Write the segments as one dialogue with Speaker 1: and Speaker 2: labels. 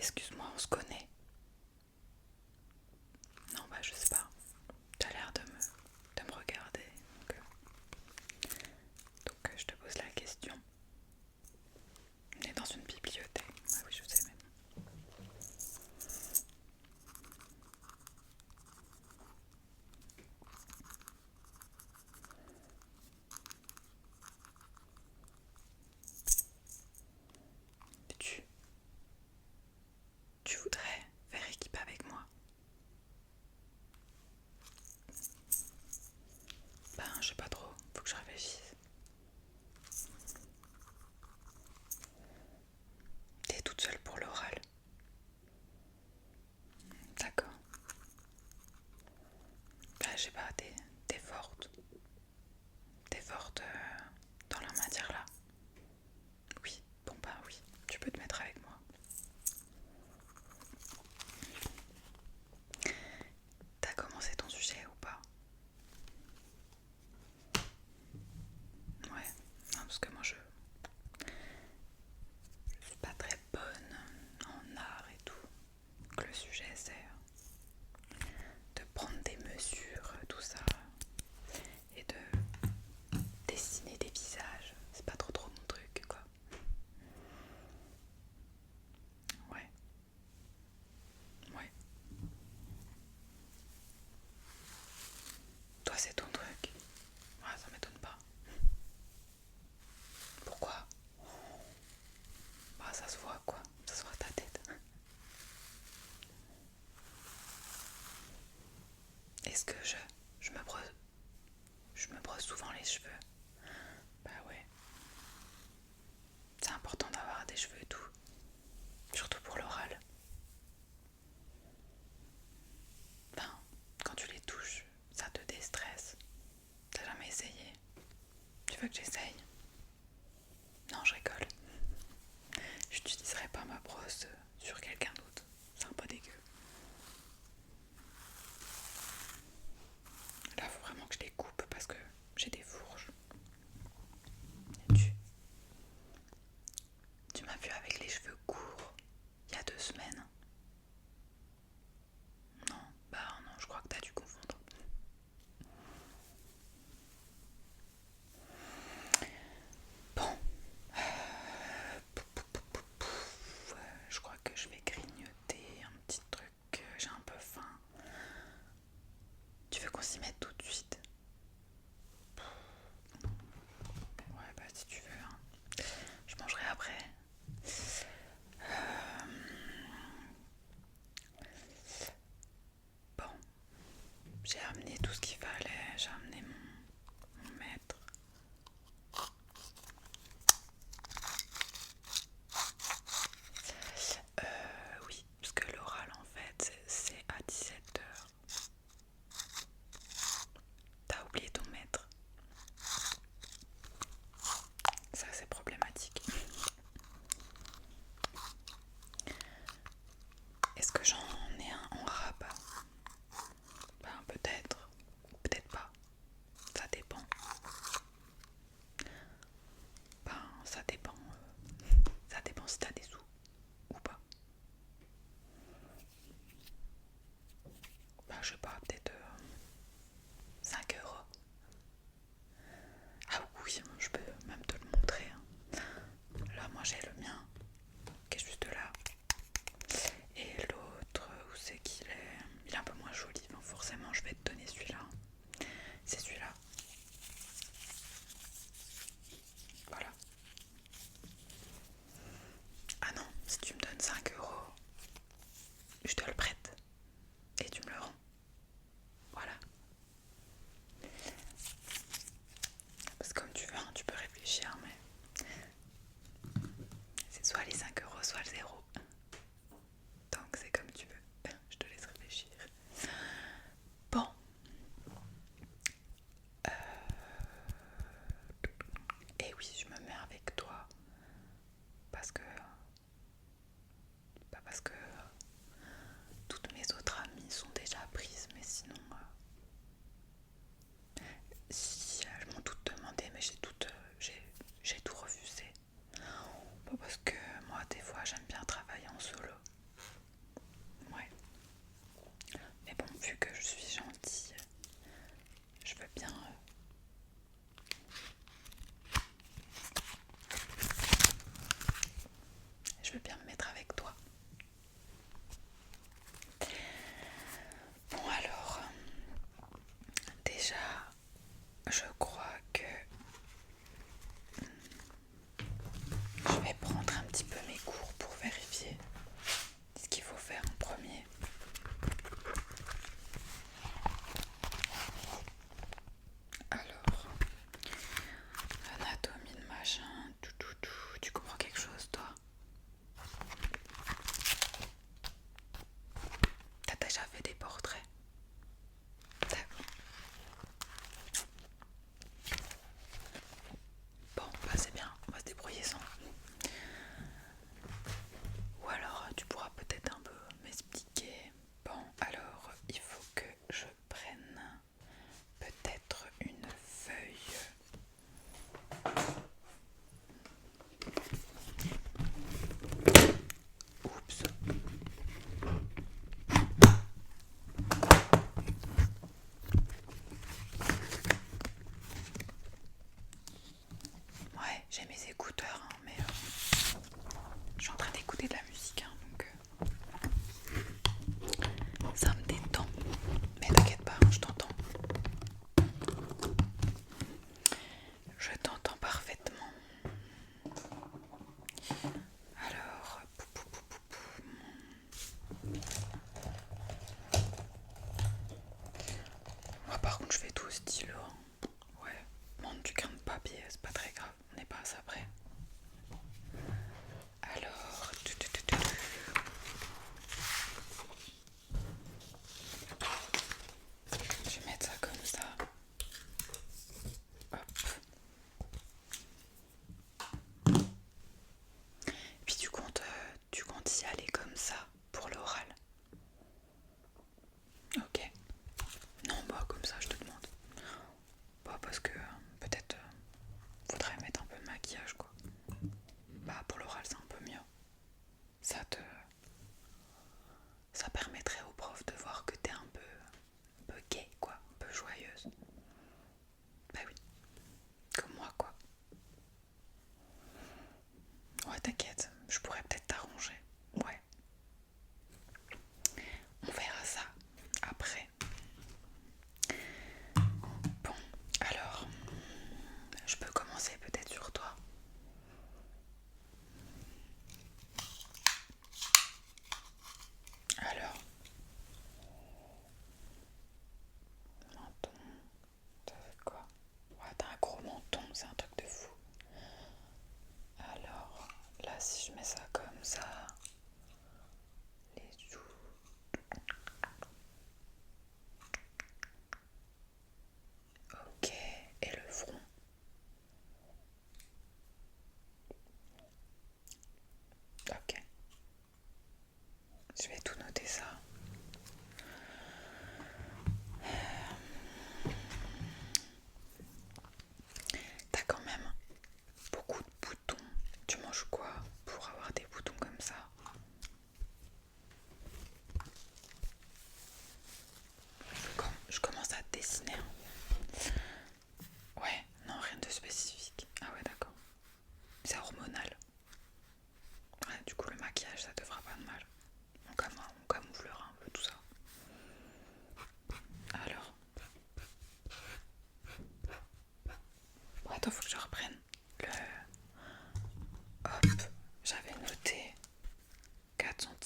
Speaker 1: Excuse-moi, on se connaît? Non, bah je sais pas. T'as l'air de me regarder. Donc, je te pose la question. On est dans une bibliothèque. Ah oui, je sais même. Tu voudrais faire équipe avec moi? Ben, je sais pas trop. Faut que je réfléchisse. T'es toute seule pour l'oral? D'accord. Ben, je sais pas, t'es forte. T'es forte dans la matière là? Oui, bon bah oui, tu peux te mettre avec moi. T'as commencé ton sujet ou pas? Ouais, non, parce que moi je suis pas très bonne en art et tout. Donc le sujet c'est de prendre des mesures, tout ça, et de dessiner des visages. C'est pas trop mon truc quoi. Ouais, ouais. Toi c'est ton truc. Ouais, ça m'étonne pas. Pourquoi? Bah ça se voit quoi, ça se voit ta tête. Est-ce que je me brosse souvent les cheveux? Bah ouais, c'est important d'avoir des cheveux doux, surtout pour l'oral. Ben, quand tu les touches, ça te déstresse. T'as jamais essayé? Tu veux que j'essaye? Non, je rigole. J'utiliserai pas ma brosse sur quelqu'un d'autre. C'est un peu dégueu. Là, faut vraiment que je les coupe parce que j'ai des fourches. Et tu m'as vu avec les cheveux courts il y a 2 semaines. Non, bah non, je crois que t'as dû confondre. Bon, je crois que je vais grignoter un petit truc. J'ai un peu faim. Tu veux qu'on s'y mette tout de suite? Ouais, bah si tu veux, hein. Je mangerai après. Bon, j'ai amené tout ce qu'il fallait. J'ai amené mon maître. Oui, parce que l'oral en fait c'est à 17h. T'as oublié ton maître. Ça c'est problématique. Est-ce que j'en ai un en rab? Ben peut-être, peut-être pas. Ça dépend. Ben ça dépend. Ça dépend si t'as des sous ou pas. Ben je sais pas, peut-être 5 euros. Ah oui, je peux même te le montrer, hein. Là moi j'ai le mien qui est juste là. Et l'autre, où c'est qu'il est? Il est un peu moins joli, donc forcément je vais te donner celui-là. C'est celui-là. Voilà. Ah non, si tu me donnes 5 euros, je te le prête et tu me le rends. Voilà. Parce que comme tu veux, hein, tu peux réfléchir, mais c'est soit les 5 euros, soit le zéro. Donc c'est comme tu veux. Je te laisse réfléchir. Bon. Et oui, je me mets avec toi. Parce que... Pas parce que toutes mes autres amies sont déjà prises, mais sinon... si elles m'ont toutes demandé, mais j'ai tout refusé. Pas parce que moi, des fois, j'aime bien travailler en solo.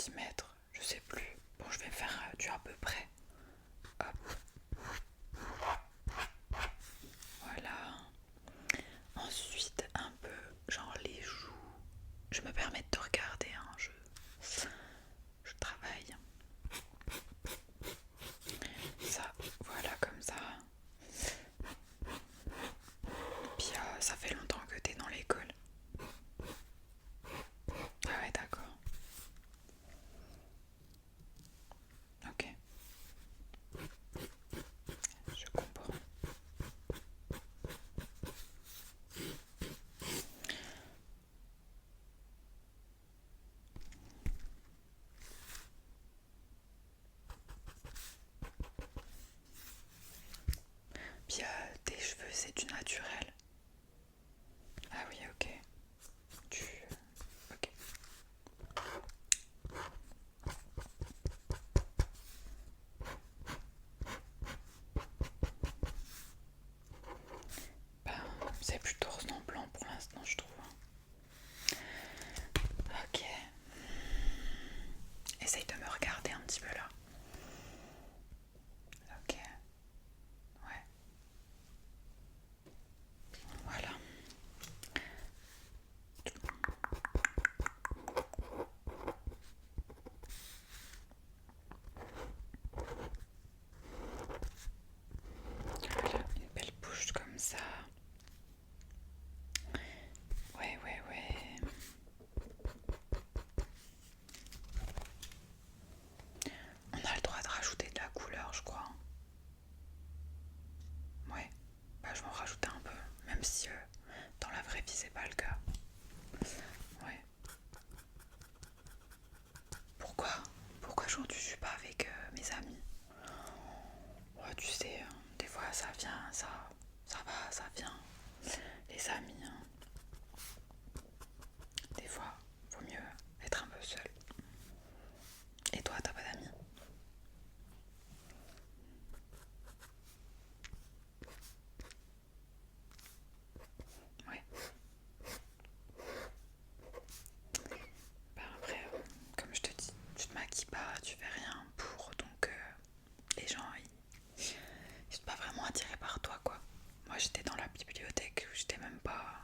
Speaker 1: centimètres, je sais plus. Bon, je vais faire du à peu près. Hop. Voilà. Ensuite, un peu genre les joues. Je me permets de te regarder, hein. Je travaille. Ça, voilà, comme ça. Puis ça fait longtemps que t'es dans l'école. Ah ouais, d'accord. Ok, je comprends. Puis tes cheveux, c'est du naturel. Ah oui, ok. Tu... Ok. Ben, c'est plutôt ressemblant pour l'instant, je trouve. Ok. Essaye de me regarder un petit peu là. Ok. Ouais. Voilà. Voilà, une belle bouche comme ça. Ouais, ouais, ouais. On a le droit de rajouter de la couleur, je crois. Ouais. Bah, je vais en rajouter un peu, même si dans la vraie vie, c'est pas le cas. Ouais. Pourquoi? Pourquoi aujourd'hui je suis pas avec mes amis? Ouais, tu sais, des fois ça vient, ça va, ça vient. Les amis, hein. Des fois, vaut mieux être un peu seul. Et toi, t'as pas d'amis? Ouais. Bah après, comme je te dis, tu te maquilles pas, tu fais rien pour, donc les gens, ils sont pas vraiment attirés par toi, quoi. Moi, j'étais dans la bibliothèque, j'étais même pas...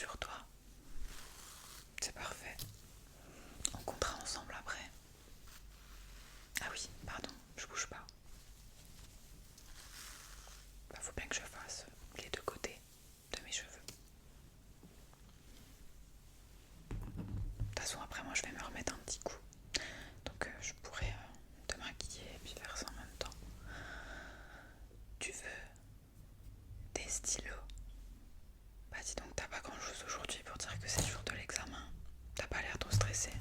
Speaker 1: sur toi. C'est parfait. On comptera ensemble après. Ah oui, pardon, je bouge pas. Faut bien que je fasse les deux côtés de mes cheveux. De toute façon, après moi je vais me remettre un petit coup. Donc je pourrais te maquiller et puis faire ça en même temps. Tu veux des stylos? Bah dis donc, t'as pas grand chose aujourd'hui pour dire que c'est le jour de l'examen. T'as pas l'air trop stressé.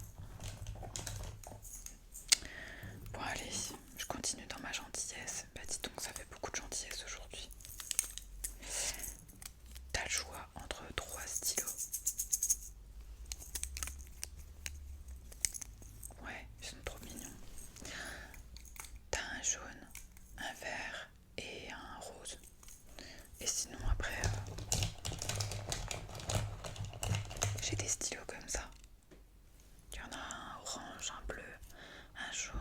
Speaker 1: Bon allez, je continue dans ma gentillesse. Bah dis donc, ça fait beaucoup de gentillesse aujourd'hui. T'as le choix entre 3 stylos. Ouais, ils sont trop mignons. T'as un jaune, un vert et un rose. Et sinon après, j'ai des stylos comme ça. Il y en a un orange, un bleu, un jaune,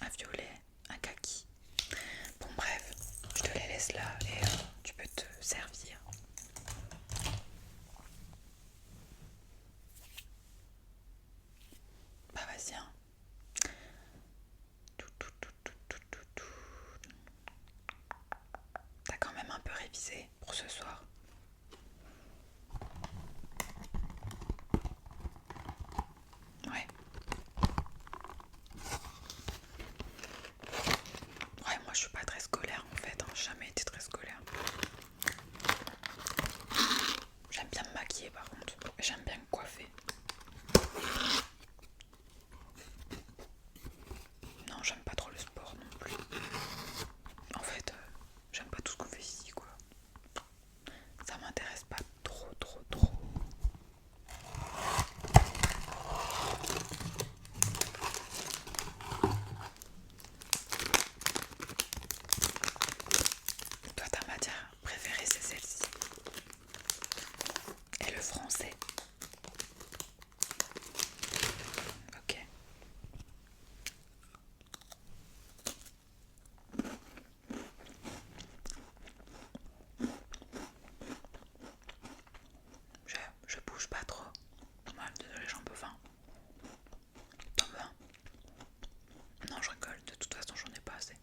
Speaker 1: un violet, un kaki. Bon bref, je te les laisse là et tu peux te servir. Bah vas-y hein. T'as quand même un peu révisé pour ce soir. Ouais. Ouais, moi je suis pas très scolaire en fait, hein. J'ai jamais été très scolaire. J'aime bien me maquiller par contre, j'aime bien me coiffer. Non, j'aime pas trop le sport non plus. En fait, j'aime pas tout ce qu'on fait ici quoi. Ça m'intéresse pas trop. Toi, ta matière préférée c'est celle-ci. Et le français. Ok. Je bouge pas trop. Ouais, désolée, j'en peux faim. T'en veux un? Non, je rigole, de toute façon j'en ai pas assez.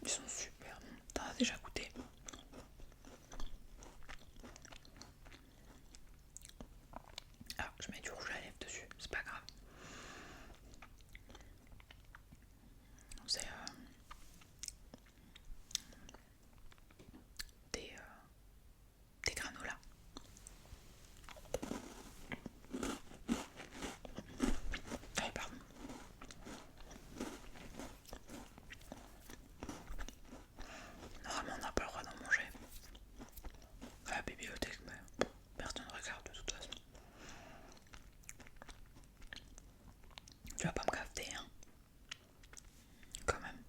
Speaker 1: Ils sont super bons. T'en as déjà goûté? Ah, je mets du rouge à lèvres dessus, c'est pas grave. C'est des granolas. Ah, pardon. Normalement, on n'a pas le droit d'en manger à la bibliothèque, mais personne ne regarde de toute façon. Tu vas pas me cafeter, hein? Quand même.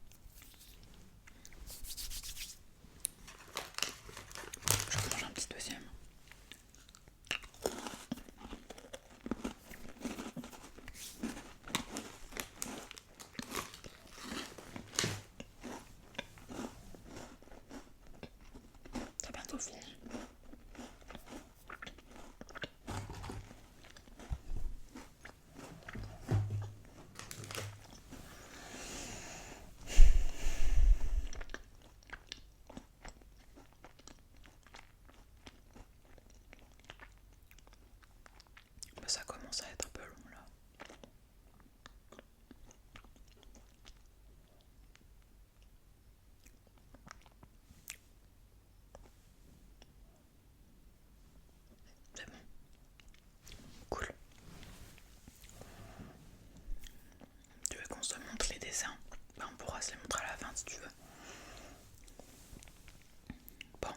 Speaker 1: Je mange un petit deuxième. C'est bientôt fini. Mais ça commence à être un peu long là. C'est bon. Cool. Tu veux qu'on se montre les dessins? Ben, on pourra se les montrer à la fin si tu veux. Bon.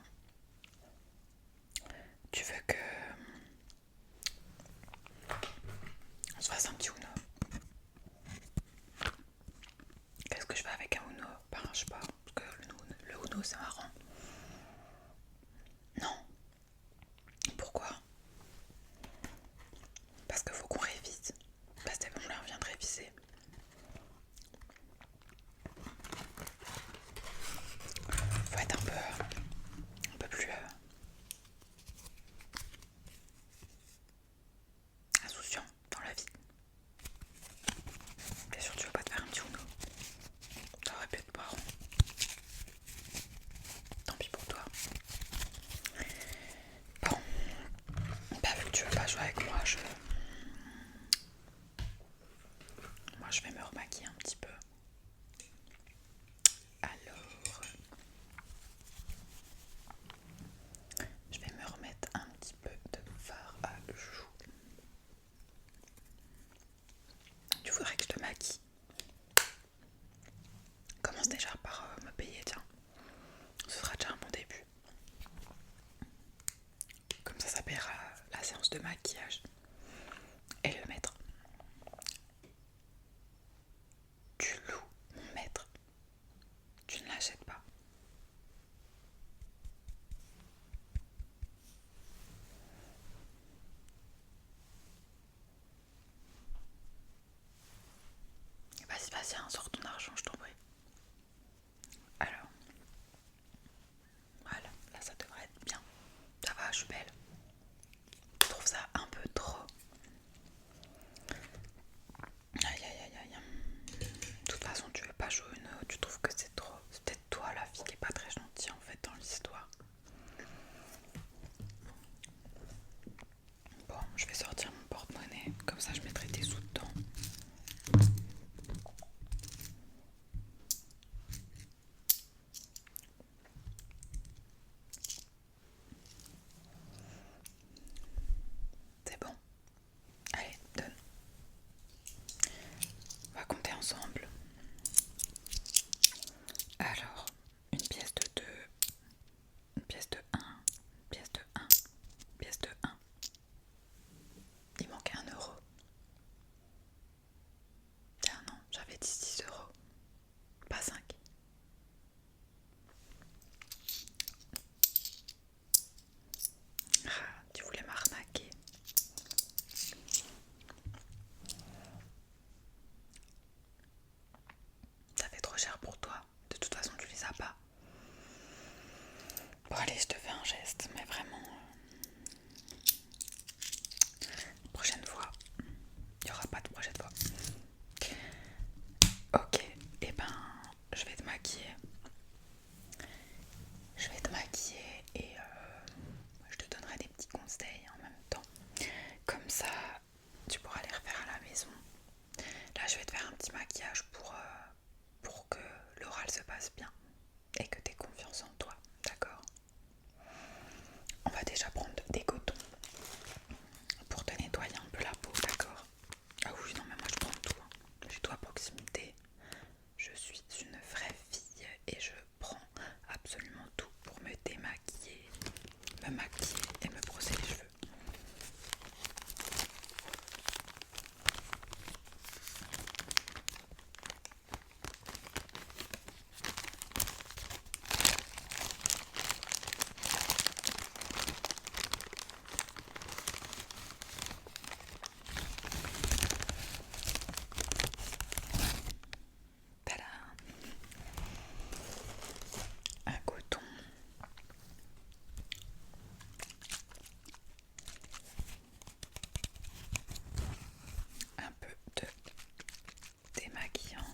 Speaker 1: Tu veux que on se fasse un petit Uno? Qu'est-ce que je fais avec un Uno? Ben, je sais pas, parce que le Uno c'est marrant. Non. Pourquoi? Parce qu'il faut qu'on révise. Bah c'est bon, là on vient de réviser. je vais me remaquiller un petit peu. Alors, je vais me remettre un petit peu de fard à joues. Tu voudrais que je te maquille? Commence déjà par me payer, tiens. Ce sera déjà un bon début. Comme ça paiera la séance de maquillage. Et le maître. Tu loues mon maître. Tu ne l'achètes pas. Vas-y, vas-y, hein, sors ton argent, je t'en prie. Alors, voilà, là ça devrait être bien. Ça va, je suis belle. Je trouve ça un peu trop. Aïe aïe aïe aïe. De toute façon, tu veux pas jaune, tu trouves que c'est trop. C'est peut-être toi la fille qui est pas très gentille en fait dans l'histoire. Bon, je vais sortir mon porte-monnaie, comme ça je mettrai tes sous dedans. C'est bon. Allez, donne. On va compter ensemble. Alors, une pièce de 2, une pièce de 1, une pièce de 1, une pièce de 1. Il manquait 1 euro. Ah non, j'avais dit 6 euros, pas 5. Ah, tu voulais m'arnaquer. Ça fait trop cher pour toi. De toute façon, tu les as pas. Bon, allez, je te fais un geste, mais vraiment. Prochaine fois. Il n'y aura pas de prochaine fois. Ok, et ben, je vais te maquiller. Je vais te maquiller et je te donnerai des petits conseils en même temps. Comme ça, tu pourras les refaire à la maison. Là, je vais te faire un petit maquillage pour que l'oral se passe bien et que tu aies confiance en toi, d'accord? On va déjà prendre des cotons pour te nettoyer un peu la peau, d'accord? Ah oui, non mais moi je prends tout, hein. J'ai tout à proximité. Je suis une vraie fille et je prends absolument tout pour me démaquiller, me maquiller et me brosser les cheveux. Tada! Un coton. Un peu de démaquillant.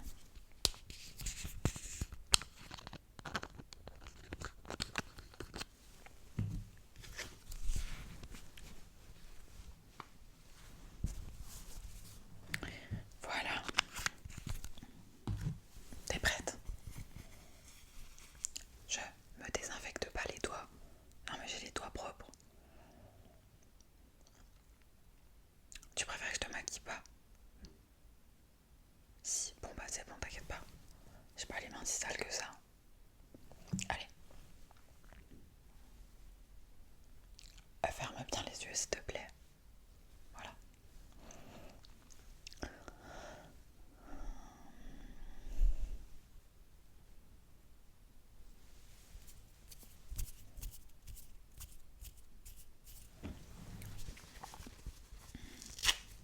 Speaker 1: Voilà. T'es prête? Je me désinfecte pas les doigts. Non mais j'ai les doigts propres. Tu préfères que je te maquille pas? Si, bon bah c'est bon, t'inquiète pas. J'ai pas les mains si sales que ça. Allez. Ferme bien les yeux s'il te plaît. Voilà.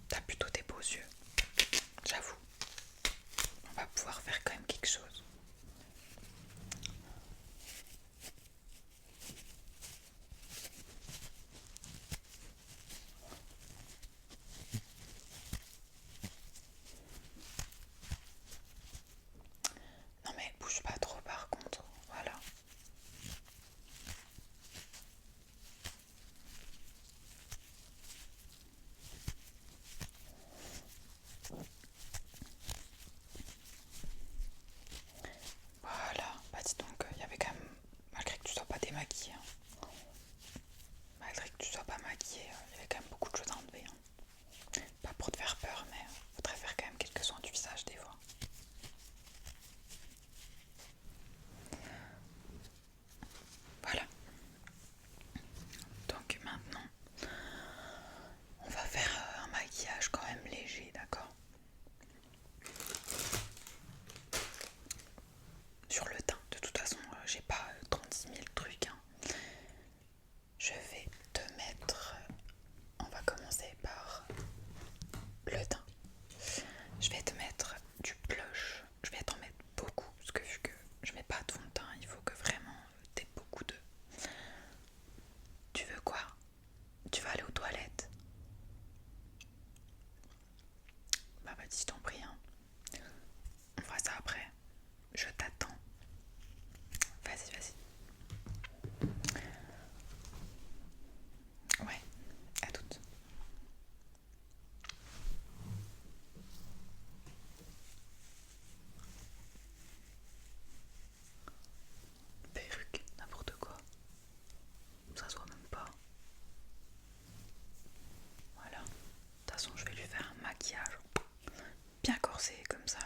Speaker 1: T'as plutôt des beaux yeux. J'avoue. On va pouvoir faire quand même quelque chose. Non mais bouge pas trop par contre. Voilà. je t'en prie, hein. On fera ça après. Je t'attends. Vas-y, vas-y. Ouais, à toutes. Perruque, n'importe quoi. Ça se voit même pas. Voilà. De toute façon, je vais lui faire un maquillage bien corsé comme ça.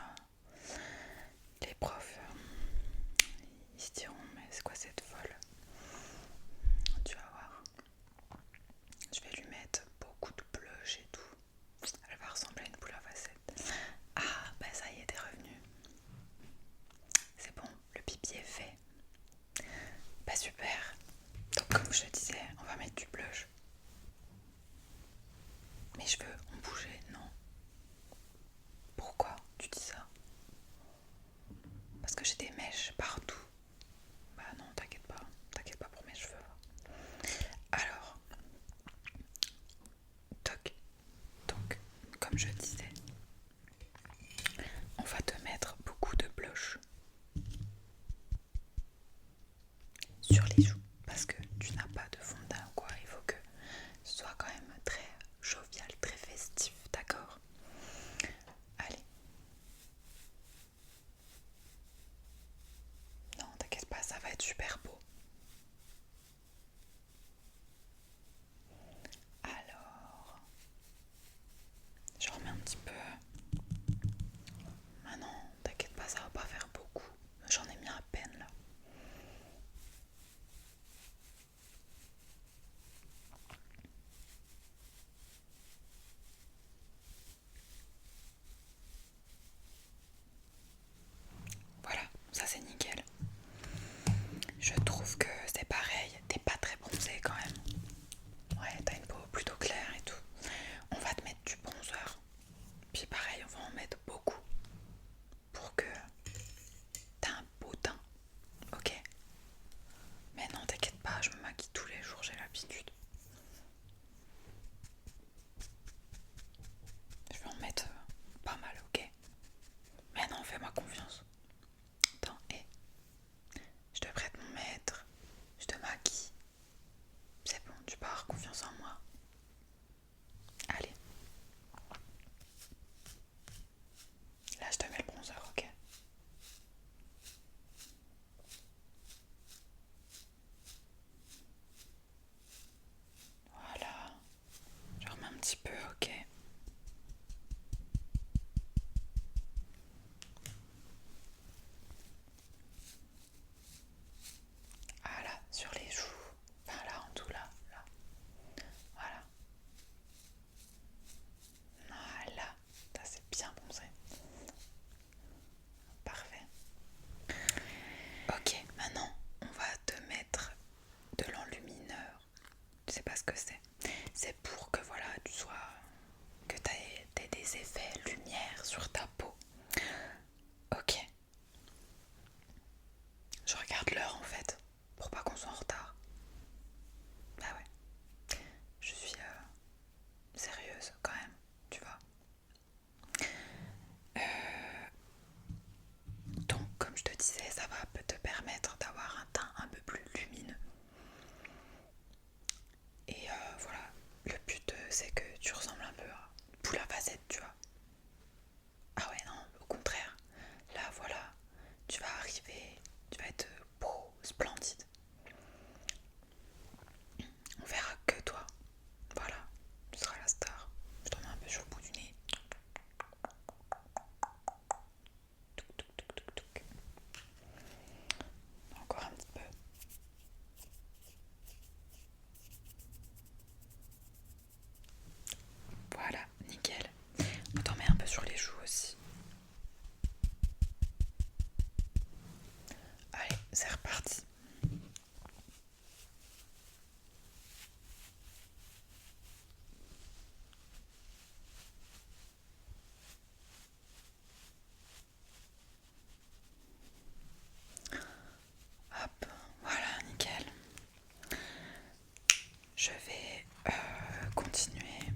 Speaker 1: Les profs, ils se diront, mais c'est quoi cette folle? Tu vas voir. Je vais lui mettre beaucoup de blush et tout. Elle va ressembler à une poule à facettes. Ah, bah ça y est, t'es revenu. C'est bon, le pipi est fait. Bah super. Donc comme je te disais, on va mettre du blush. Mes cheveux ont bougé, non? Pourquoi tu dis ça? Parce que j'ai des mèches partout. Bah non, t'inquiète pas pour mes cheveux. Alors, toc. Donc, comme je disais, on va te mettre beaucoup de blush sur les joues parce que tu n'as pas de fond de teint ou quoi. Il faut que ce soit quand même très jovial, très festif, d'accord? Allez. Non, t'inquiète pas, ça va être super beau. Alors, je remets un petit peu. Ah non, t'inquiète pas, ça va pas faire beaucoup. J'en ai mis à peine là. Voilà, ça c'est nickel. Je trouve que c'est pareil, t'es pas très bronzée quand même. Ouais, t'as une peau plutôt claire et tout. On va te mettre du bronzer. Puis pareil, on va en mettre beaucoup pour que t'aies un beau teint. Ok? Mais non, t'inquiète pas, je me maquille tous les jours, j'ai l'habitude. Je vais en mettre pas mal, ok? Mais non, fais-moi confiance. Attends, hé. Je te prête mon maître. Je te maquille. C'est bon, tu peux avoir confiance en moi. Allez. Là, je te mets le bronzer, ok? Voilà. Je remets un petit peu, ok? Ah là, sur les joues. Enfin là, en tout là. Voilà. Voilà. Ça, c'est bien bronzé. Parfait. Ok, maintenant, on va te mettre de l'enlumineur. Je sais pas ce que c'est. C'est pour que voilà, tu sois, que tu aies des effets lumière sur ta peau. Ok. Je regarde l'heure en fait, pour pas qu'on soit en retard. Bah ouais. Je suis sérieuse quand même, tu vois. Donc, comme je te disais, ça va te permettre d'avoir un teint un peu plus lumineux. Et voilà, le but c'est que tu ressembles un peu à une poule à facettes, tu vois. Ah ouais, non, au contraire. Là, voilà, tu vas arriver, tu vas être beau, splendide. On verra que toi. Voilà, tu seras la star. Je t'en mets un peu sur le bout du nez. Touc, touc, touc, touc, touc. Encore un petit peu. Voilà, nickel. On t'en met un peu sur les joues aussi. Allez, c'est reparti. Hop, voilà, nickel. Je vais continuer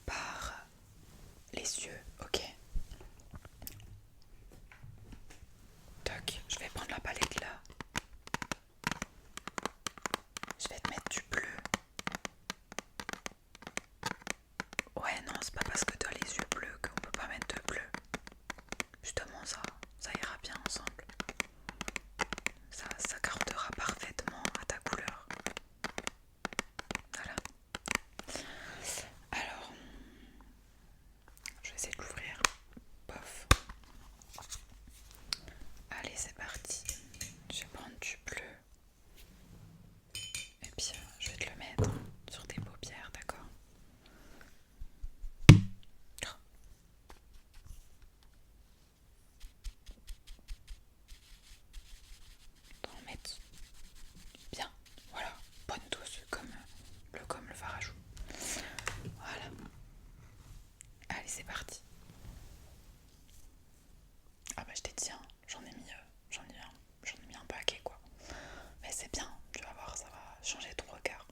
Speaker 1: par les yeux, ok? bah, je t'ai dit, hein, j'en ai mis un paquet quoi. Mais c'est bien, tu vas voir, ça va changer ton regard.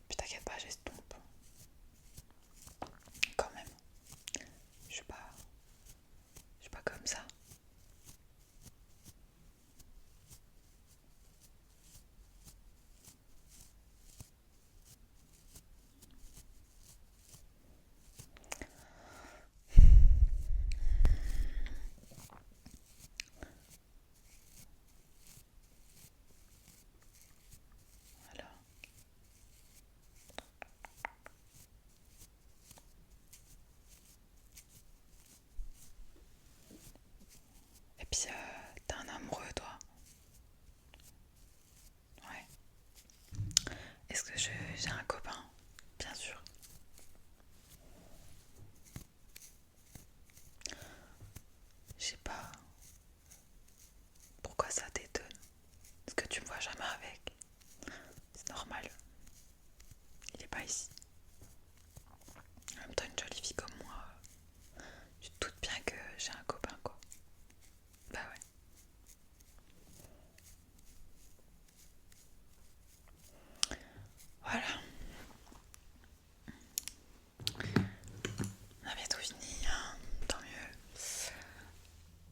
Speaker 1: Puis t'inquiète pas, j'estompe. Quand même. Je suis pas comme ça. Voilà. Et puis, t'es un amoureux, toi? Ouais. Est-ce que j'ai un copain? Bien sûr. Je sais pas pourquoi ça t'étonne. Est-ce que tu me vois jamais avec? C'est normal. Il est pas ici. En même temps, une jolie fille comme moi, tu te doutes bien que j'ai un copain, quoi. Bah ouais. Voilà. On a bientôt fini, hein. Tant mieux.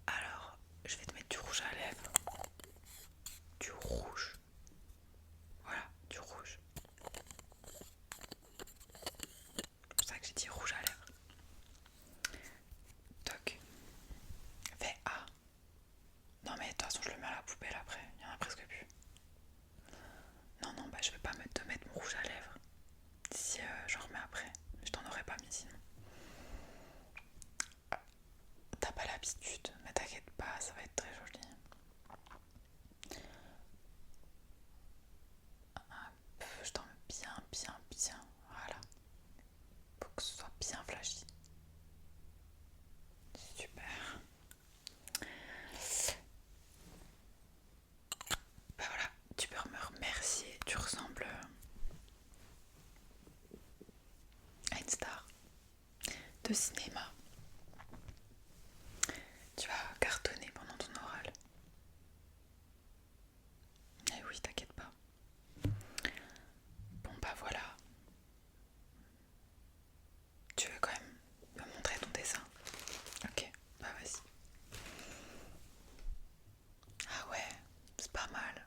Speaker 1: Alors, je vais te mettre du rouge à lèvres. Du rouge. Voilà, du rouge. C'est pour ça que j'ai dit rouge à lèvres. Toc. Fais A. Non mais de toute façon je le mets à la poubelle après, il y en a presque plus. Non bah je vais pas te mettre mon rouge à lèvres. Si j'en remets après, je t'en aurais pas mis sinon. T'as pas l'habitude, mais t'inquiète pas, ça va être très joli. Je t'en mets bien, voilà. Faut que ce soit bien flashy. Super. Bah voilà, tu peux me remercier, tu ressembles à une star de cinéma. Tu vas cartonner pendant ton oral. Eh oui, t'inquiète pas. Bon bah voilà. Tu veux quand même me montrer ton dessin? Ok, bah vas-y. Ah ouais, c'est pas mal.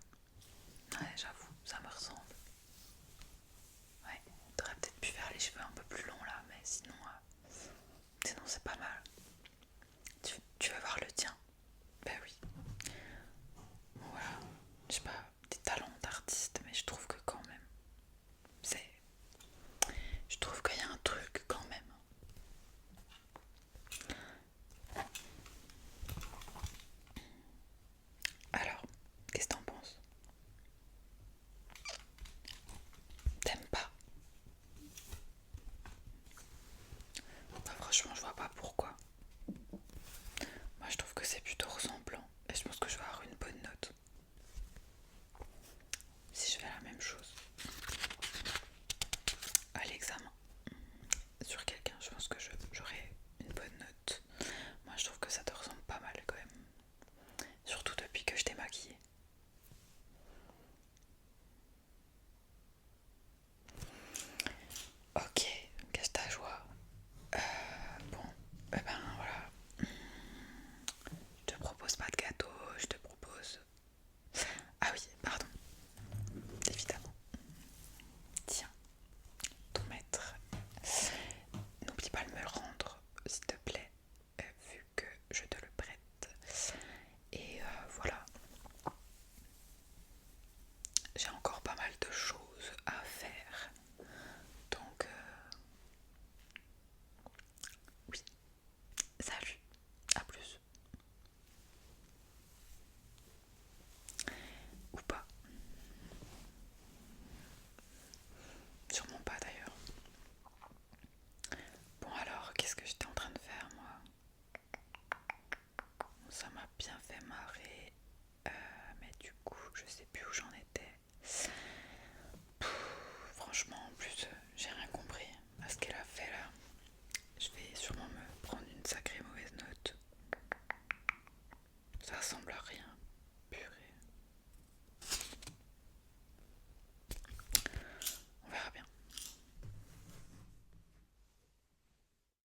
Speaker 1: Ouais, j'avoue, ça me ressemble. Ouais, t'aurais peut-être pu faire les cheveux un peu plus longs là, mais sinon c'est pas mal. Tu veux voir le tien? Bah oui. Voilà, je sais pas, des talents d'artiste, mais je trouve que quand même, c'est... Je trouve qu'il y a un truc quand même. Alors, qu'est-ce que t'en penses? T'aimes pas? Bah franchement, je vois pas pourquoi. Moi, je trouve que c'est plutôt ressemblant. Et je pense que je vais avoir une bonne note si je fais la même chose à l'examen. Sur quelqu'un, je pense que j'aurai une bonne note. Moi, je trouve que ça te ressemble pas mal quand même. Surtout depuis que je t'ai maquillée. Ok, qu'est-ce que ta joie? Bon, eh ben voilà. Je te propose pas de gâteau, je te propose... Ah oui, pardon. Évidemment. Tiens, ton maître. N'oublie pas de me le rendre, s'il te plaît.